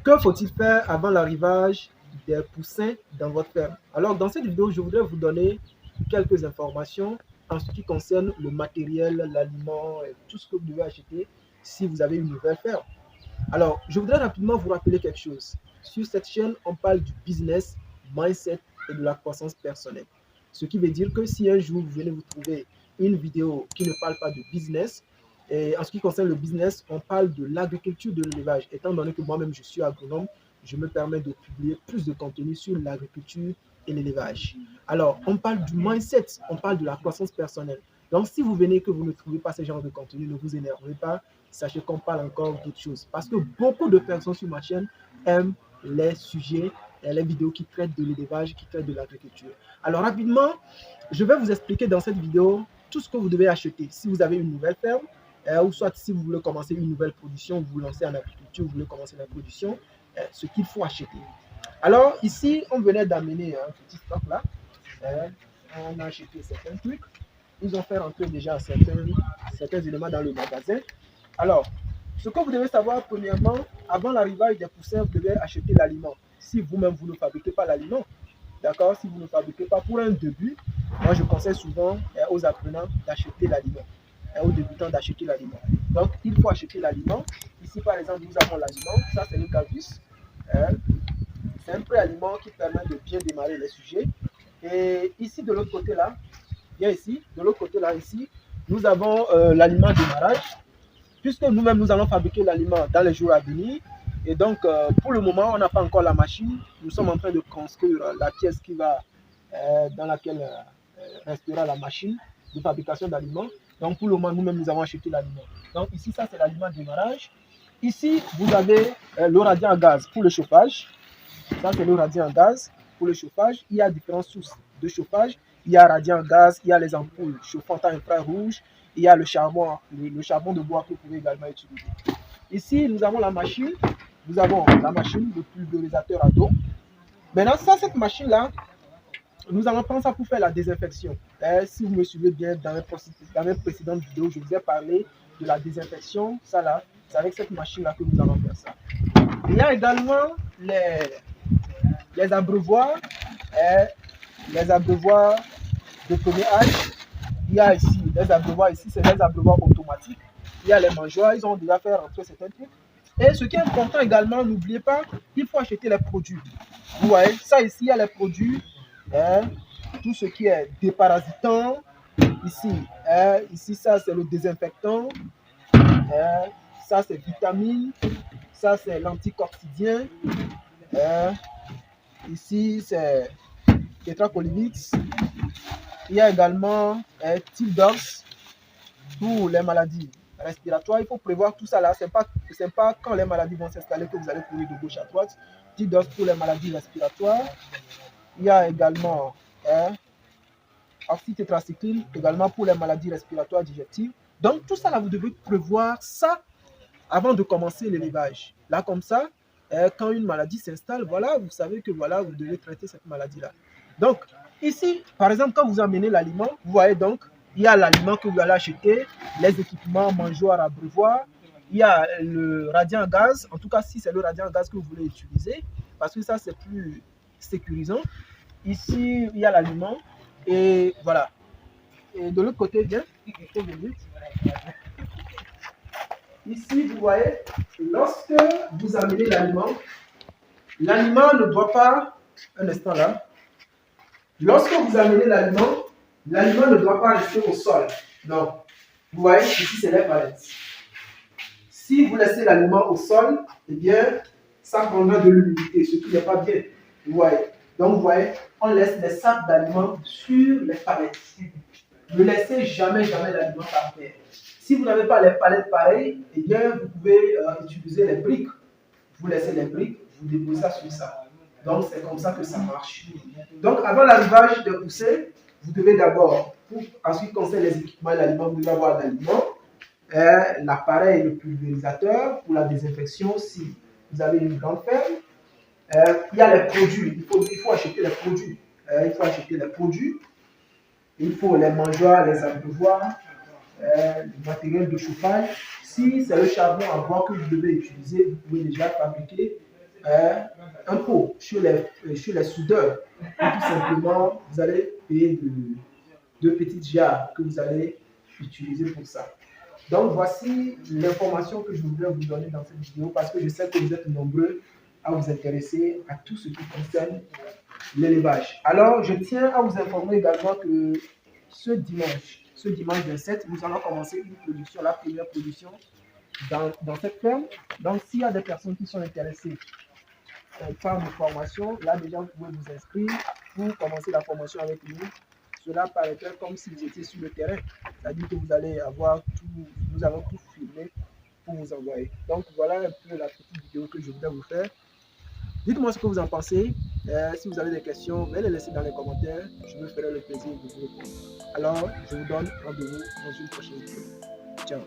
Que faut-il faire avant l'arrivage des poussins dans votre ferme? Alors, dans cette vidéo, je voudrais vous donner quelques informations en ce qui concerne le matériel, l'aliment, et tout ce que vous devez acheter si vous avez une nouvelle ferme. Alors, je voudrais rapidement vous rappeler quelque chose. Sur cette chaîne, on parle du business, mindset et de la croissance personnelle. Ce qui veut dire que si un jour vous venez vous trouver une vidéo qui ne parle pas de business, et en ce qui concerne le business, on parle de l'agriculture, de l'élevage. Étant donné que moi-même je suis agronome, je me permets de publier plus de contenu sur l'agriculture et l'élevage. Alors, on parle du mindset, on parle de la croissance personnelle. Donc, si vous venez que vous ne trouvez pas ce genre de contenu, ne vous énervez pas, sachez qu'on parle encore d'autres choses. Parce que beaucoup de personnes sur ma chaîne aiment les sujets, les vidéos qui traitent de l'élevage, qui traitent de l'agriculture. Alors, rapidement, je vais vous expliquer dans cette vidéo tout ce que vous devez acheter si vous avez une nouvelle ferme, ou soit si vous voulez commencer une nouvelle production, vous vous lancez en agriculture, vous voulez commencer la production, ce qu'il faut acheter. Alors, ici, on venait d'amener un petit stock là. On a acheté certains trucs. Ils ont fait rentrer déjà certains éléments dans le magasin. Alors, ce que vous devez savoir, premièrement, avant l'arrivage des poussins, vous devez acheter l'aliment. Si vous-même, vous ne fabriquez pas l'aliment, d'accord, si vous ne fabriquez pas pour un début, moi, je conseille souvent aux apprenants d'acheter l'aliment, aux débutants d'acheter l'aliment. Donc, il faut acheter l'aliment. Ici, par exemple, nous avons l'aliment. Ça, c'est le cavus. C'est un préaliment qui permet de bien démarrer les sujets. Et ici, de l'autre côté là, bien ici, de l'autre côté là, ici, nous avons l'aliment démarrage, puisque nous-mêmes, nous allons fabriquer l'aliment dans les jours à venir. Et donc, pour le moment, on n'a pas encore la machine. Nous sommes en train de construire la pièce qui va, dans laquelle restera la machine de fabrication d'aliments. Donc, pour le moment, nous-mêmes, nous avons acheté l'aliment. Donc, ici, ça, c'est l'aliment démarrage. Ici, vous avez le radiant à gaz pour le chauffage. Ça, c'est le radiant en gaz pour le chauffage. Il y a différentes sources de chauffage. Il y a radiant en gaz, il y a les ampoules chauffantes à infrarouge, il y a le charbon de bois que vous pouvez également utiliser. Ici, nous avons la machine. Nous avons la machine, le pulvérisateur à dos. Maintenant, ça, cette machine-là, nous allons prendre ça pour faire la désinfection. Si vous me suivez bien dans mes précédentes vidéos, je vous ai parlé de la désinfection. Ça là, c'est avec cette machine-là que nous allons faire ça. Il y a également les abreuvoirs, de premier âge. Il y a ici les abreuvoirs, ici c'est les abreuvoirs automatiques. Il y a les mangeoires, ils ont déjà fait rentrer certains trucs. Et ce qui est important également, n'oubliez pas, il faut acheter les produits. Vous voyez, ça ici, il y a les produits, tout ce qui est déparasitant. Ici ça c'est le désinfectant. Ça c'est vitamine. Ça c'est l'anticortidien. Ici, c'est tétracolivix. Il y a également Tildox pour les maladies respiratoires. Il faut prévoir tout ça là. Ce n'est pas quand les maladies vont s'installer que vous allez courir de gauche à droite. Tildox pour les maladies respiratoires. Il y a également oxytétracycline, également pour les maladies respiratoires digestives. Donc, tout ça là, vous devez prévoir ça avant de commencer l'élevage. Là, comme ça, quand une maladie s'installe, voilà, vous savez que voilà, vous devez traiter cette maladie-là. Donc, ici, par exemple, quand vous amenez l'aliment, vous voyez donc, il y a l'aliment que vous allez acheter, les équipements mangeoires, abreuvoirs, il y a le radiant à gaz, en tout cas, si c'est le radiant à gaz que vous voulez utiliser, parce que ça, c'est plus sécurisant. Ici, il y a l'aliment, et voilà. Et de l'autre côté, bien, ici, vous voyez, lorsque vous amenez l'aliment, l'aliment ne doit pas, un instant là, lorsque vous amenez l'aliment, l'aliment ne doit pas rester au sol. Non. Vous voyez, ici, c'est les palettes. Si vous laissez l'aliment au sol, eh bien, ça prendra de l'humidité, ce qui n'est pas bien. Vous voyez. Donc, vous voyez, on laisse les sacs d'aliments sur les palettes. Ne laissez jamais l'aliment par terre. Si vous n'avez pas les palettes pareilles, eh bien, vous pouvez utiliser les briques. Vous laissez les briques, vous déposez ça sur ça. Donc, c'est comme ça que ça marche. Donc, avant l'arrivage des poussins, vous devez d'abord, en ce qui concerne les équipements et l'aliment, vous devez avoir l'aliment, l'appareil, le pulvérisateur pour la désinfection si vous avez une grande ferme. Il y a les produits, il faut acheter les produits. Il faut les mangeoires, les abreuvoirs, le matériel de chauffage. Si c'est le charbon à bois que vous devez utiliser, vous pouvez déjà fabriquer impôt chez les soudeurs. Et tout simplement, vous allez payer de petites jarres que vous allez utiliser pour ça. Donc, voici l'information que je voudrais vous donner dans cette vidéo parce que je sais que vous êtes nombreux à vous intéresser à tout ce qui concerne l'élevage. Alors, je tiens à vous informer également que ce dimanche 27, nous allons commencer une production, la première production dans cette ferme. Donc, s'il y a des personnes qui sont intéressées par nos formations, là déjà, vous pouvez vous inscrire pour commencer la formation avec nous. Cela paraîtrait comme si vous étiez sur le terrain. C'est-à-dire que vous allez avoir tout, nous allons tout filmer pour vous envoyer. Donc, voilà un peu la petite vidéo que je voudrais vous faire. Dites-moi ce que vous en pensez. Si vous avez des questions, venez les laisser dans les commentaires. Je me ferai le plaisir de vous répondre. Alors, je vous donne rendez-vous dans une prochaine vidéo. Ciao.